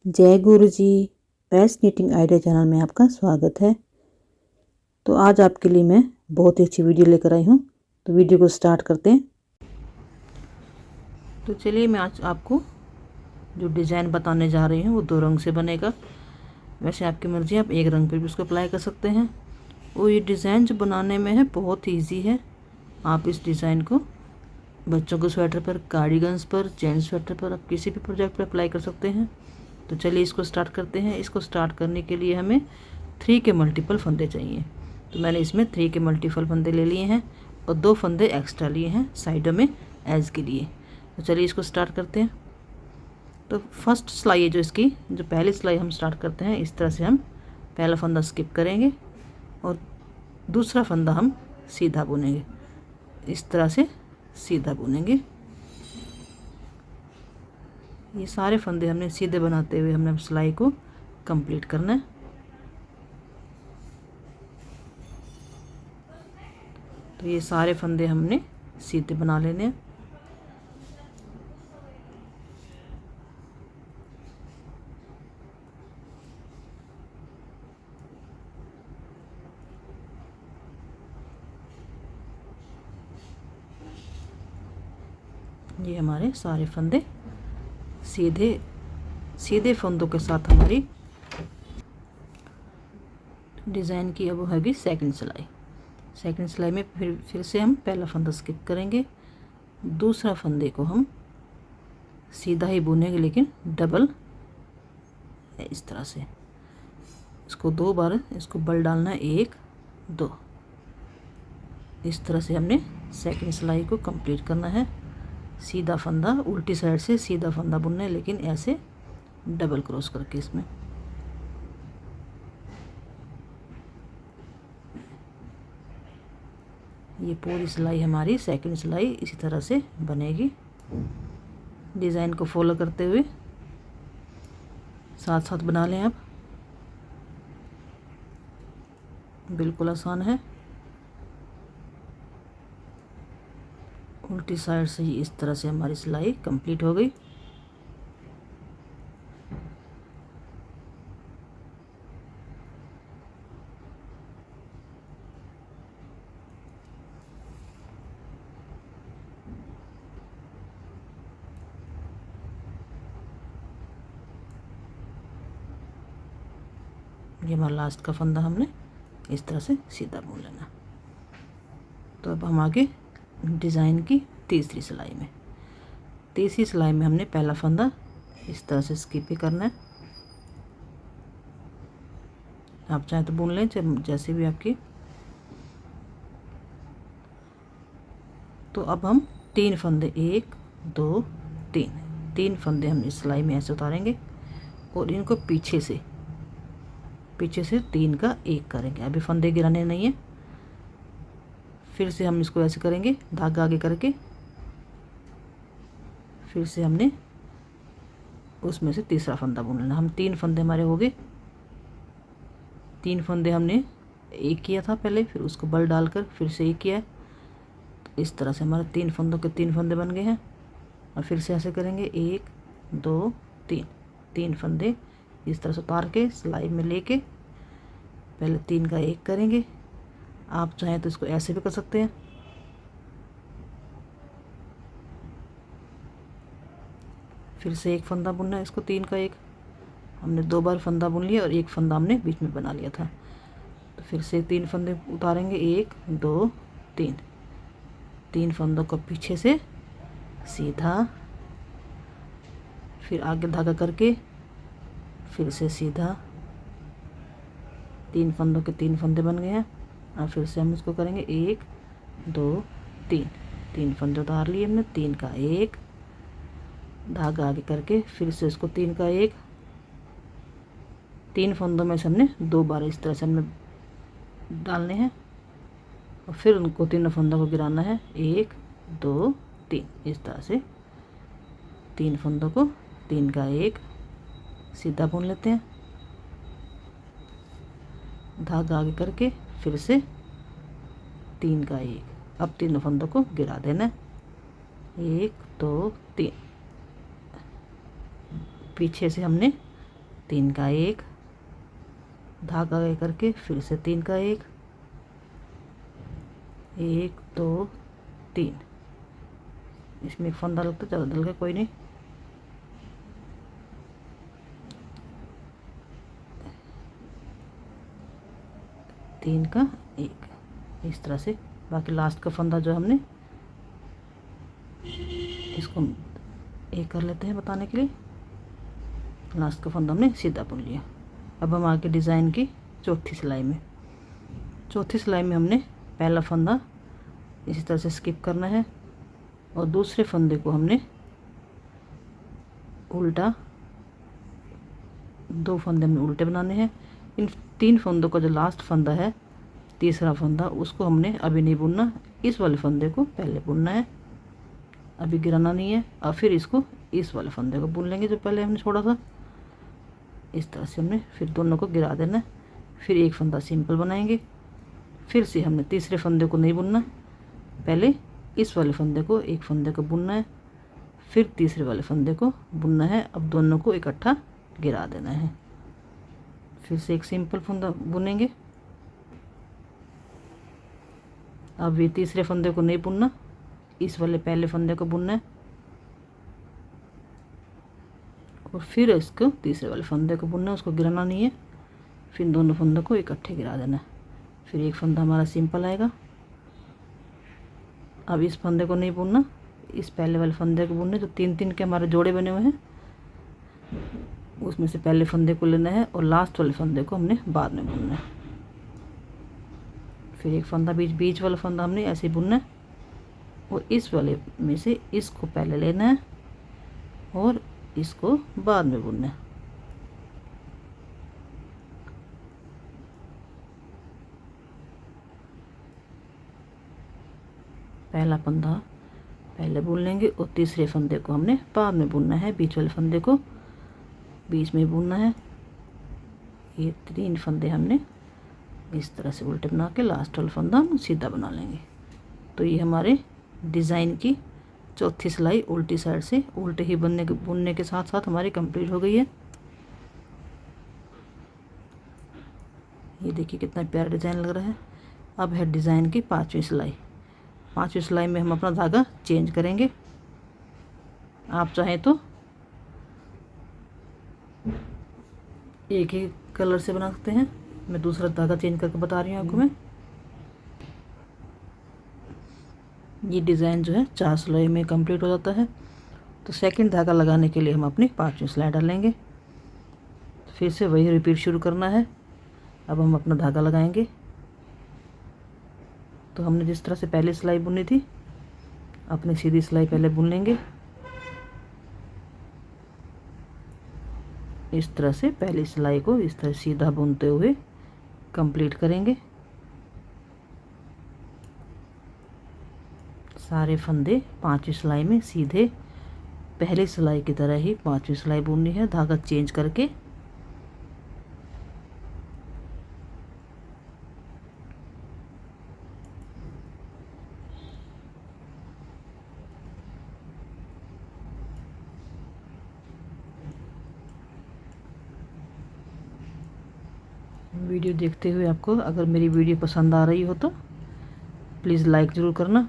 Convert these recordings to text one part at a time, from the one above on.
जय गुरु जी। Best knitting idea channel में आपका स्वागत है। तो आज आपके लिए मैं बहुत ही अच्छी वीडियो लेकर आई हूँ। तो वीडियो को स्टार्ट करते हैं। तो चलिए मैं आज आपको जो डिज़ाइन बताने जा रही हूँ वो 2 रंग से बनेगा। वैसे आपकी मर्ज़ी, आप एक रंग पर भी उसको अप्लाई कर सकते हैं। और ये डिज़ाइन जो बनाने में है बहुत ईजी है। आप इस डिज़ाइन को बच्चों के स्वेटर पर, कार्डिगन्स पर, जेंट्स स्वेटर पर, आप किसी भी प्रोजेक्ट पर अप्लाई कर सकते हैं। तो चलिए इसको स्टार्ट करते हैं। इसको स्टार्ट करने के लिए हमें 3 के मल्टीपल फंदे चाहिए। तो मैंने इसमें 3 के मल्टीपल फंदे ले लिए हैं और 2 फंदे एक्स्ट्रा लिए हैं साइडों में एज के लिए। तो चलिए इसको स्टार्ट करते हैं। तो फर्स्ट सिलाई है जो इसकी, जो पहली सिलाई हम स्टार्ट करते हैं, इस तरह से हम पहला फंदा स्किप करेंगे और दूसरा फंदा हम सीधा बुनेंगे। इस तरह से सीधा बुनेंगे। ये सारे फंदे हमने सीधे बनाते हुए हमने सिलाई को कंप्लीट करना है। तो ये सारे फंदे हमने सीधे बना लेने हैं। ये हमारे सारे फंदे सीधे फंदों के साथ हमारी डिज़ाइन की अब होगी सेकंड सिलाई। सेकंड सिलाई में फिर से हम पहला फंदा स्किप करेंगे। दूसरा फंदे को हम सीधा ही बुनेंगे, लेकिन डबल इस तरह से। इसको 2 बार इसको बल डालना है, 1 2। इस तरह से हमने सेकंड सिलाई को कंप्लीट करना है। सीधा फंदा उल्टी साइड से सीधा फंदा बुनना है, लेकिन ऐसे डबल क्रॉस करके इसमें। ये पूरी सिलाई हमारी सेकंड सिलाई इसी तरह से बनेगी। डिज़ाइन को फॉलो करते हुए साथ साथ बना लें आप। बिल्कुल आसान है। उल्टी साइड से इस तरह से हमारी सिलाई कंप्लीट हो गई। ये हमारा लास्ट का फंदा हमने इस तरह से सीधा बुन लेना। तो अब हम आगे डिज़ाइन की तीसरी सिलाई में। तीसरी सिलाई में हमने पहला फंदा इस तरह से स्किप ही करना है। आप चाहे तो बुन लें, जैसे भी आपकी। तो अब हम 3 फंदे 1 2 3 फंदे हम इस सिलाई में ऐसे उतारेंगे और इनको पीछे से 3 का 1 करेंगे। अभी फंदे गिराने नहीं है। फिर से हम इसको ऐसे करेंगे, धागा आगे करके फिर से हमने उसमें से तीसरा फंदा बुन लेना। हम 3 फंदे हमारे हो गए। 3 फंदे हमने 1 किया था पहले, फिर उसको बल डालकर फिर से 1 किया है। तो इस तरह से हमारे 3 फंदों के 3 फंदे बन गए हैं। और फिर से ऐसे करेंगे 1 2 3 फंदे इस तरह से उतार के सिलाई में लेके पहले 3 का 1 करेंगे। आप चाहें तो इसको ऐसे भी कर सकते हैं। फिर से 1 फंदा बुनना है, इसको 3 का 1। हमने 2 बार फंदा बुन लिया और 1 फंदा हमने बीच में बना लिया था। तो फिर से 3 फंदे उतारेंगे, 1 2 3 फंदों को पीछे से सीधा, फिर आगे धागा करके फिर से सीधा। 3 फंदों के 3 फंदे बन गए हैं। और फिर से हम इसको करेंगे 1 2 3 फंदे उतार लिए हमने, 3 का 1 धागा आगे करके फिर से इसको 3 का 1। 3 फंदों में से हमने 2 बार इस तरह से हमने डालने हैं और फिर उनको 3 फंदों को गिराना है, 1 2 3। इस तरह से 3 फंदों को 3 का 1 सीधा बुन लेते हैं, धागा आगे करके फिर से 3 का 1। अब 3 फंदों को गिरा देना, 1 2 3। पीछे से हमने 3 का 1 धागा आगे करके फिर से 3 का 1 1 2 3। इसमें एक फंदा लगता है, ज़्यादा डल गया, कोई नहीं। तीन का 1 इस तरह से। बाकी लास्ट का फंदा जो हमने इसको एक कर लेते हैं बताने के लिए। लास्ट का फंदा हमने सीधा बुन लिया। अब हम आगे डिज़ाइन की चौथी सिलाई में हमने पहला फंदा इसी तरह से स्किप करना है और दूसरे फंदे को हमने उल्टा, 2 फंदे हमने उल्टे बनाने हैं। इन 3 फंदों का जो लास्ट फंदा है, तीसरा फंदा, उसको हमने अभी नहीं बुनना, इस वाले फंदे को पहले बुनना है, अभी गिराना नहीं है। और फिर इसको इस वाले फंदे को बुन लेंगे जो पहले हमने छोड़ा था। इस तरह से हमने फिर दोनों को गिरा देना है। फिर एक फंदा सिंपल बनाएंगे। फिर से हमने तीसरे फंदे को नहीं बुनना, पहले इस वाले फंदे को, एक फंदे को बुनना है, फिर तीसरे वाले फंदे को बुनना है। अब दोनों को इकट्ठा गिरा देना है। फिर से एक सिंपल फंदा बुनेंगे। अब ये तीसरे फंदे को नहीं बुनना, इस वाले पहले फंदे को बुनना है और फिर इसको तीसरे वाले फंदे को बुनना है, उसको गिराना नहीं है। फिर दोनों फंदों को इकट्ठे गिरा देना है। फिर एक फंदा हमारा सिंपल आएगा। अब इस फंदे को नहीं बुनना, इस पहले वाले फंदे को बुनना। जो 3-3 के हमारे जोड़े बने हुए हैं उसमें से पहले फंदे को लेना है और लास्ट वाले फंदे को हमने बाद में बुनना है। फिर एक फंदा बीच वाला फंदा हमने ऐसे बुनना है और इस वाले में से इसको पहले लेना है और इसको बाद में बुनना है। पहला फंदा पहले बुन लेंगे और तीसरे फंदे को हमने बाद में बुनना है। बीच वाले फंदे को बीच में बुनना है। ये 3 फंदे हमने इस तरह से उल्टे बना के लास्ट वाला फंदा हम सीधा बना लेंगे। तो ये हमारे डिज़ाइन की चौथी सिलाई उल्टी साइड से उल्टे ही बुनने के साथ साथ हमारी कंप्लीट हो गई है। ये देखिए कितना प्यारा डिज़ाइन लग रहा है। अब है डिज़ाइन की 5वीं सिलाई। 5वीं सिलाई में हम अपना धागा चेंज करेंगे। आप चाहें तो एक ही कलर से बना सकते हैं। मैं दूसरा धागा चेंज करके बता रही हूँ आपको। मैं ये डिज़ाइन जो है 4 सिलाई में कंप्लीट हो जाता है। तो सेकंड धागा लगाने के लिए हम अपनी 5वीं सिलाई डालेंगे। फिर से वही रिपीट शुरू करना है। अब हम अपना धागा लगाएंगे। तो हमने जिस तरह से पहले सिलाई बुनी थी, अपनी सीधी सिलाई पहले बुन लेंगे। इस तरह से पहली सिलाई को इस तरह सीधा बुनते हुए कंप्लीट करेंगे। सारे फंदे 5वीं सिलाई में सीधे पहली सिलाई की तरह ही 5वीं सिलाई बुननी है, धागा चेंज करके। वीडियो देखते हुए आपको अगर मेरी वीडियो पसंद आ रही हो तो प्लीज़ लाइक ज़रूर करना।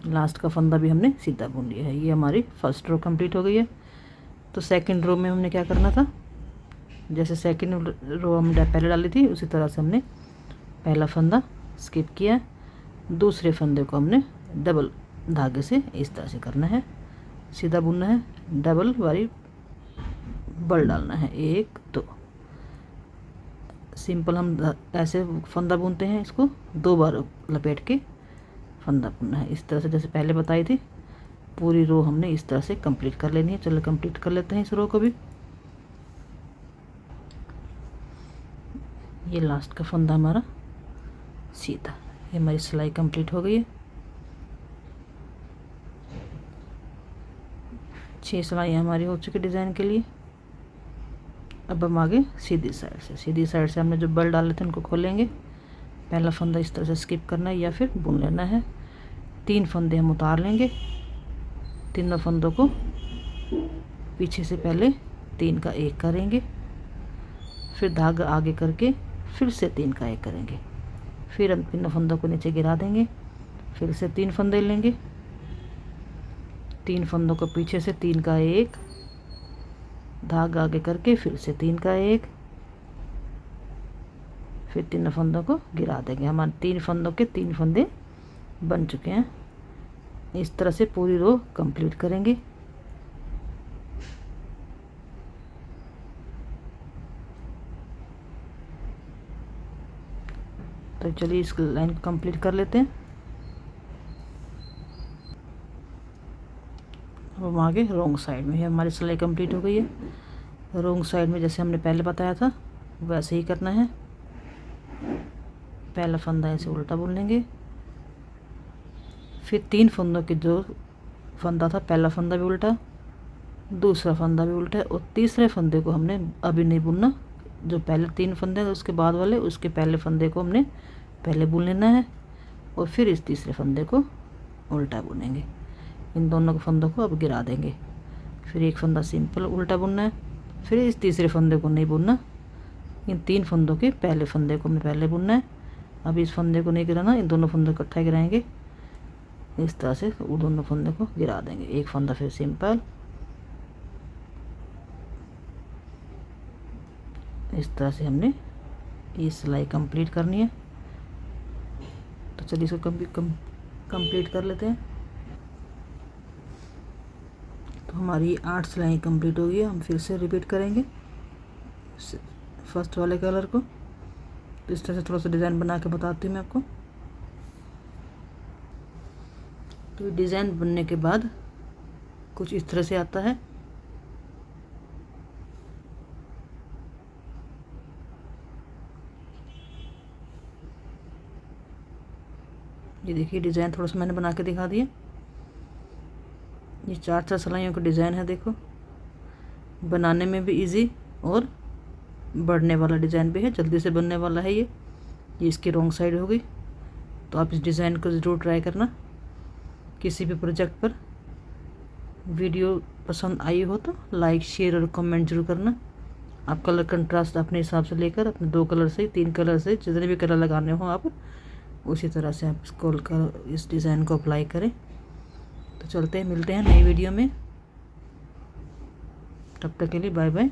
लास्ट का फंदा भी हमने सीधा बुन लिया है। ये हमारी फर्स्ट रो कंप्लीट हो गई है। तो सेकंड रो में हमने क्या करना था, जैसे सेकंड रो हम पहले डाली थी उसी तरह से हमने पहला फंदा स्किप किया, दूसरे फंदे को हमने डबल धागे से इस तरह से करना है, सीधा बुनना है, डबल वाली बल डालना है, 1 2। सिंपल हम ऐसे फंदा बुनते हैं, इसको 2 बार लपेट के फंदा बुनना है। इस तरह से जैसे पहले बताई थी पूरी रो हमने इस तरह से कंप्लीट कर लेनी है। चलो कंप्लीट कर लेते हैं इस रो को भी। ये लास्ट का फंदा हमारा सीधा, ये हमारी सिलाई कंप्लीट हो गई है। 6 सिलाई हमारी हो चुकी डिज़ाइन के लिए। अब हम आगे सीधी साइड से हमने जो बल डाले थे उनको खोलेंगे। पहला फंदा इस तरह से स्किप करना है या फिर बुन लेना है। 3 फंदे हम उतार लेंगे, तीनों फंदों को पीछे से पहले 3 का 1 करेंगे, फिर धागा आगे करके फिर से 3 का 1 करेंगे, फिर हम तीनों फंदों को नीचे गिरा देंगे, फिर से 3 फंदे लेंगे, 3 फंदों को पीछे से 3 का 1, धागा आगे करके फिर से 3 का 1, फिर तीनों फंदों को गिरा देंगे। हमारे 3 फंदों के 3 फंदे बन चुके हैं। इस तरह से पूरी रो कंप्लीट करेंगे। तो चलिए इस लाइन को कंप्लीट कर लेते हैं। अब हम आगे रोंग साइड में, हमारी सिलाई कंप्लीट हो गई है। रोंग साइड में जैसे हमने पहले बताया था वैसे ही करना है। पहला फंदा ऐसे उल्टा बुन लेंगे, फिर 3 फंदों के जो फंदा था पहला फंदा भी उल्टा, दूसरा फंदा भी उल्टा, और तीसरे फंदे को हमने अभी नहीं बुनना। जो पहले 3 फंदे हैं उसके बाद वाले, उसके पहले फंदे को हमने पहले बुन लेना है, और फिर इस तीसरे फंदे को उल्टा बुनेंगे। इन दोनों के फंदों को अब गिरा देंगे। फिर एक फंदा सिंपल उल्टा बुनना है, फिर इस तीसरे फंदे को नहीं बुनना। इन 3 फंदों के पहले फंदे को हमने पहले बुनना है। अब इस फंदे को नहीं गिराना, इन दोनों फंदों को इकट्ठा गिराएंगे। इस तरह से वो दोनों फंदे को गिरा देंगे। एक फंदा फिर सिंपल, इस तरह से हमने ये सिलाई कंप्लीट करनी है। तो चलिए इसको कंप्लीट कर लेते हैं। तो हमारी 8 सिलाई कंप्लीट हो गई है। हम फिर से रिपीट करेंगे फर्स्ट वाले कलर को। तो इस तरह से थोड़ा सा डिज़ाइन बना के बताती हूँ मैं आपको। तो डिज़ाइन बनने के बाद कुछ इस तरह से आता है। ये देखिए डिज़ाइन थोड़ा सा मैंने बना के दिखा दिया। ये 4 सिलाइयों का डिज़ाइन है। देखो बनाने में भी इजी और बढ़ने वाला डिज़ाइन भी है, जल्दी से बनने वाला है। ये इसकी रॉन्ग साइड हो गई। तो आप इस डिज़ाइन को ज़रूर ट्राई करना। किसी भी प्रोजेक्ट पर वीडियो पसंद आई हो तो लाइक शेयर और कमेंट जरूर करना। आप कलर कंट्रास्ट अपने हिसाब से लेकर अपने 2 कलर से 3 कलर से जितने भी कलर लगाने हो आप उसी तरह से आप इस डिज़ाइन को अप्लाई करें। तो चलते हैं, मिलते हैं नई वीडियो में। तब तक के लिए बाय बाय।